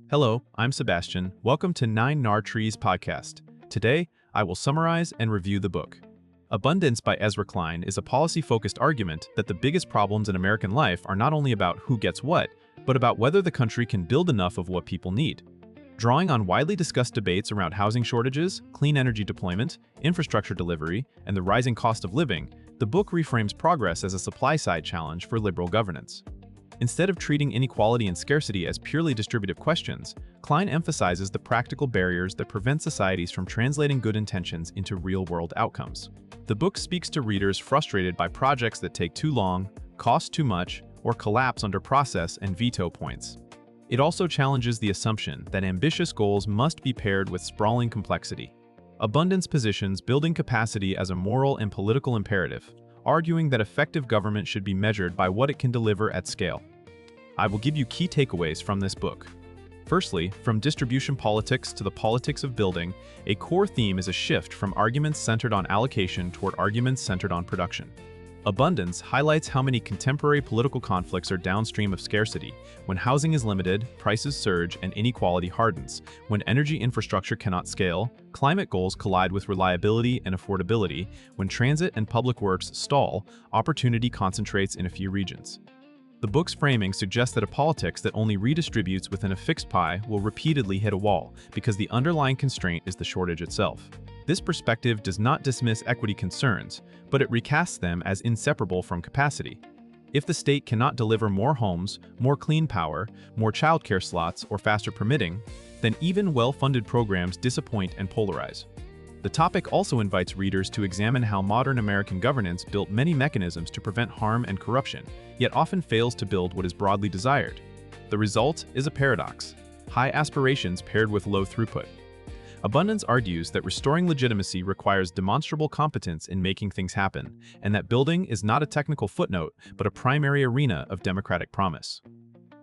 Hello, I'm Sebastian. Welcome to 9 Trees podcast. Today, I will summarize and review the book. Abundance by Ezra Klein is a policy-focused argument that the biggest problems in American life are not only about who gets what, but about whether the country can build enough of what people need. Drawing on widely discussed debates around housing shortages, clean energy deployment, infrastructure delivery, and the rising cost of living, the book reframes progress as a supply-side challenge for liberal governance. Instead of treating inequality and scarcity as purely distributive questions, Klein emphasizes the practical barriers that prevent societies from translating good intentions into real-world outcomes. The book speaks to readers frustrated by projects that take too long, cost too much, or collapse under process and veto points. It also challenges the assumption that ambitious goals must be paired with sprawling complexity. Abundance positions building capacity as a moral and political imperative, arguing that effective government should be measured by what it can deliver at scale. I will give you key takeaways from this book. Firstly, from distribution politics to the politics of building, a core theme is a shift from arguments centered on allocation toward arguments centered on production. Abundance highlights how many contemporary political conflicts are downstream of scarcity. When housing is limited, prices surge, and inequality hardens. When energy infrastructure cannot scale, climate goals collide with reliability and affordability. When transit and public works stall, opportunity concentrates in a few regions. The book's framing suggests that a politics that only redistributes within a fixed pie will repeatedly hit a wall because the underlying constraint is the shortage itself. This perspective does not dismiss equity concerns, but it recasts them as inseparable from capacity. If the state cannot deliver more homes, more clean power, more childcare slots, or faster permitting, then even well-funded programs disappoint and polarize. The topic also invites readers to examine how modern American governance built many mechanisms to prevent harm and corruption, yet often fails to build what is broadly desired. The result is a paradox: high aspirations paired with low throughput. Abundance argues that restoring legitimacy requires demonstrable competence in making things happen, and that building is not a technical footnote, but a primary arena of democratic promise.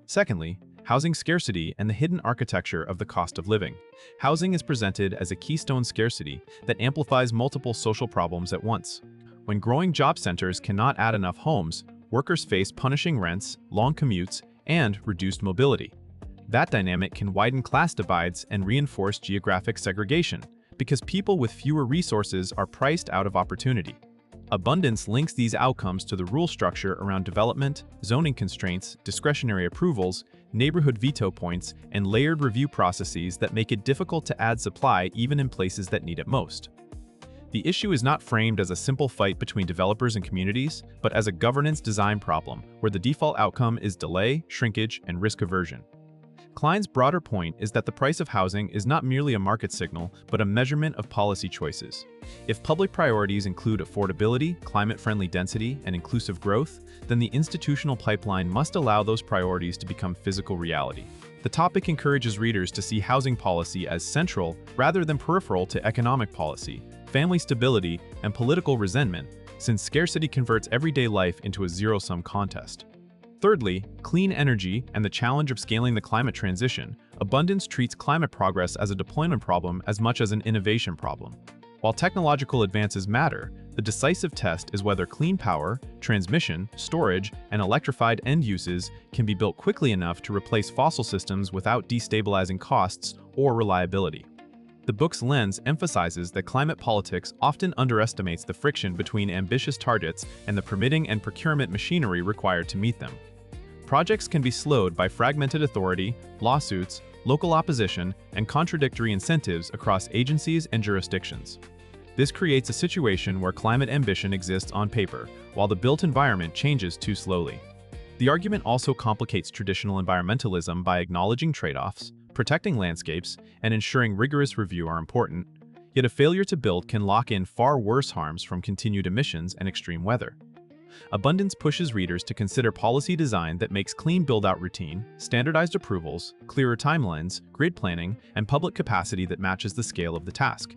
Secondly, housing scarcity and the hidden architecture of the cost of living. Housing is presented as a keystone scarcity that amplifies multiple social problems at once. When growing job centers cannot add enough homes, workers face punishing rents, long commutes, and reduced mobility. That dynamic can widen class divides and reinforce geographic segregation, because people with fewer resources are priced out of opportunity. Abundance links these outcomes to the rule structure around development, zoning constraints, discretionary approvals, neighborhood veto points, and layered review processes that make it difficult to add supply even in places that need it most. The issue is not framed as a simple fight between developers and communities, but as a governance design problem, where the default outcome is delay, shrinkage, and risk aversion. Klein's broader point is that the price of housing is not merely a market signal, but a measurement of policy choices. If public priorities include affordability, climate-friendly density, and inclusive growth, then the institutional pipeline must allow those priorities to become physical reality. The topic encourages readers to see housing policy as central rather than peripheral to economic policy, family stability, and political resentment, since scarcity converts everyday life into a zero-sum contest. Thirdly, clean energy and the challenge of scaling the climate transition. Abundance treats climate progress as a deployment problem as much as an innovation problem. While technological advances matter, the decisive test is whether clean power, transmission, storage, and electrified end uses can be built quickly enough to replace fossil systems without destabilizing costs or reliability. The book's lens emphasizes that climate politics often underestimates the friction between ambitious targets and the permitting and procurement machinery required to meet them. Projects can be slowed by fragmented authority, lawsuits, local opposition, and contradictory incentives across agencies and jurisdictions. This creates a situation where climate ambition exists on paper, while the built environment changes too slowly. The argument also complicates traditional environmentalism by acknowledging trade-offs, protecting landscapes, and ensuring rigorous review are important, yet a failure to build can lock in far worse harms from continued emissions and extreme weather. Abundance pushes readers to consider policy design that makes clean build-out routine, standardized approvals, clearer timelines, grid planning, and public capacity that matches the scale of the task.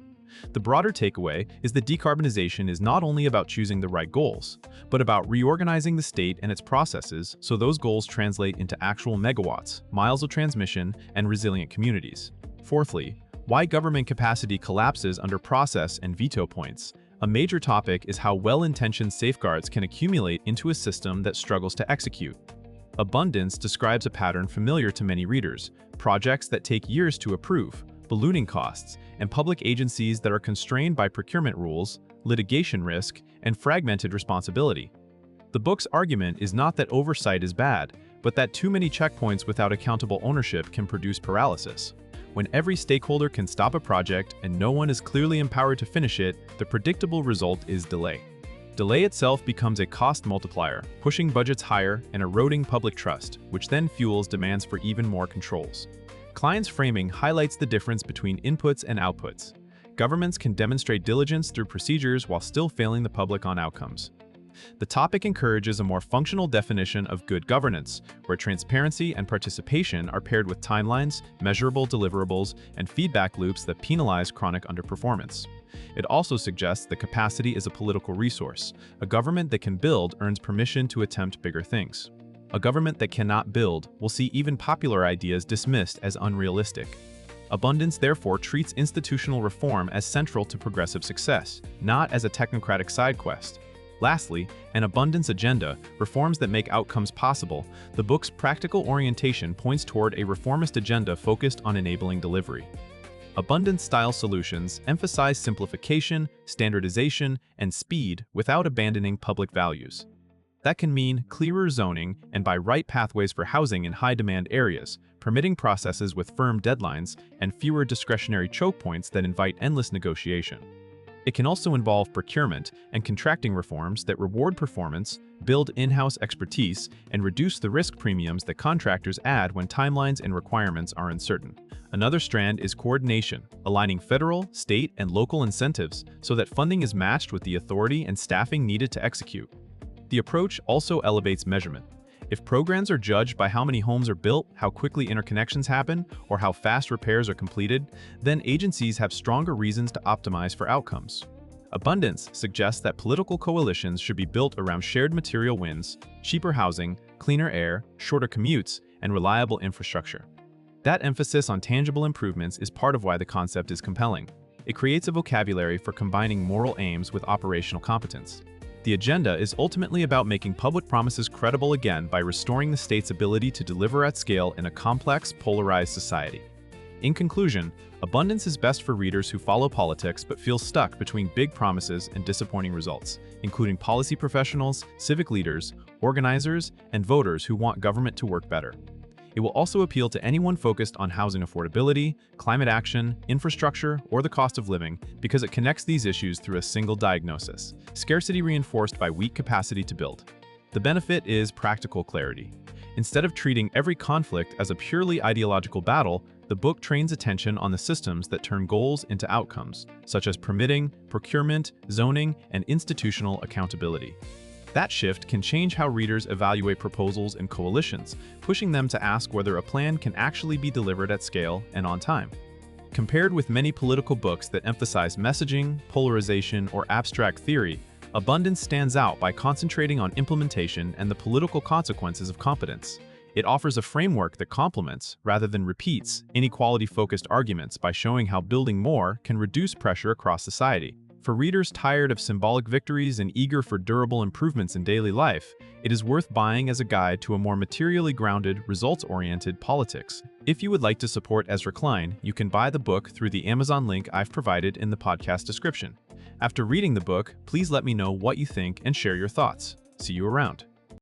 The broader takeaway is that decarbonization is not only about choosing the right goals, but about reorganizing the state and its processes so those goals translate into actual megawatts, miles of transmission, and resilient communities. Fourthly, why government capacity collapses under process and veto points. A major topic is how well-intentioned safeguards can accumulate into a system that struggles to execute. Abundance describes a pattern familiar to many readers: projects that take years to approve, ballooning costs, and public agencies that are constrained by procurement rules, litigation risk, and fragmented responsibility. The book's argument is not that oversight is bad, but that too many checkpoints without accountable ownership can produce paralysis. When every stakeholder can stop a project and no one is clearly empowered to finish it, the predictable result is delay. Delay itself becomes a cost multiplier, pushing budgets higher and eroding public trust, which then fuels demands for even more controls. Klein's framing highlights the difference between inputs and outputs. Governments can demonstrate diligence through procedures while still failing the public on outcomes. The topic encourages a more functional definition of good governance, where transparency and participation are paired with timelines, measurable deliverables, and feedback loops that penalize chronic underperformance. It also suggests that capacity is a political resource. A government that can build earns permission to attempt bigger things. A government that cannot build will see even popular ideas dismissed as unrealistic. Abundance therefore treats institutional reform as central to progressive success, not as a technocratic side quest. Lastly, an abundance agenda, reforms that make outcomes possible. The book's practical orientation points toward a reformist agenda focused on enabling delivery. Abundance-style solutions emphasize simplification, standardization, and speed without abandoning public values. That can mean clearer zoning and by right pathways for housing in high-demand areas, permitting processes with firm deadlines, and fewer discretionary choke points that invite endless negotiation. It can also involve procurement and contracting reforms that reward performance, build in-house expertise, and reduce the risk premiums that contractors add when timelines and requirements are uncertain. Another strand is coordination, aligning federal, state, and local incentives so that funding is matched with the authority and staffing needed to execute. The approach also elevates measurement. If programs are judged by how many homes are built, how quickly interconnections happen, or how fast repairs are completed, then agencies have stronger reasons to optimize for outcomes. Abundance suggests that political coalitions should be built around shared material wins, cheaper housing, cleaner air, shorter commutes, and reliable infrastructure. That emphasis on tangible improvements is part of why the concept is compelling. It creates a vocabulary for combining moral aims with operational competence. The agenda is ultimately about making public promises credible again by restoring the state's ability to deliver at scale in a complex, polarized society. In conclusion, abundance is best for readers who follow politics but feel stuck between big promises and disappointing results, including policy professionals, civic leaders, organizers, and voters who want government to work better. It will also appeal to anyone focused on housing affordability, climate action, infrastructure, or the cost of living because it connects these issues through a single diagnosis: scarcity reinforced by weak capacity to build. The benefit is practical clarity. Instead of treating every conflict as a purely ideological battle, the book trains attention on the systems that turn goals into outcomes, such as permitting, procurement, zoning, and institutional accountability. That shift can change how readers evaluate proposals and coalitions, pushing them to ask whether a plan can actually be delivered at scale and on time. Compared with many political books that emphasize messaging, polarization, or abstract theory, Abundance stands out by concentrating on implementation and the political consequences of competence. It offers a framework that complements, rather than repeats, inequality-focused arguments by showing how building more can reduce pressure across society. For readers tired of symbolic victories and eager for durable improvements in daily life, it is worth buying as a guide to a more materially grounded, results-oriented politics. If you would like to support Ezra Klein, you can buy the book through the Amazon link I've provided in the podcast description. After reading the book, please let me know what you think and share your thoughts. See you around.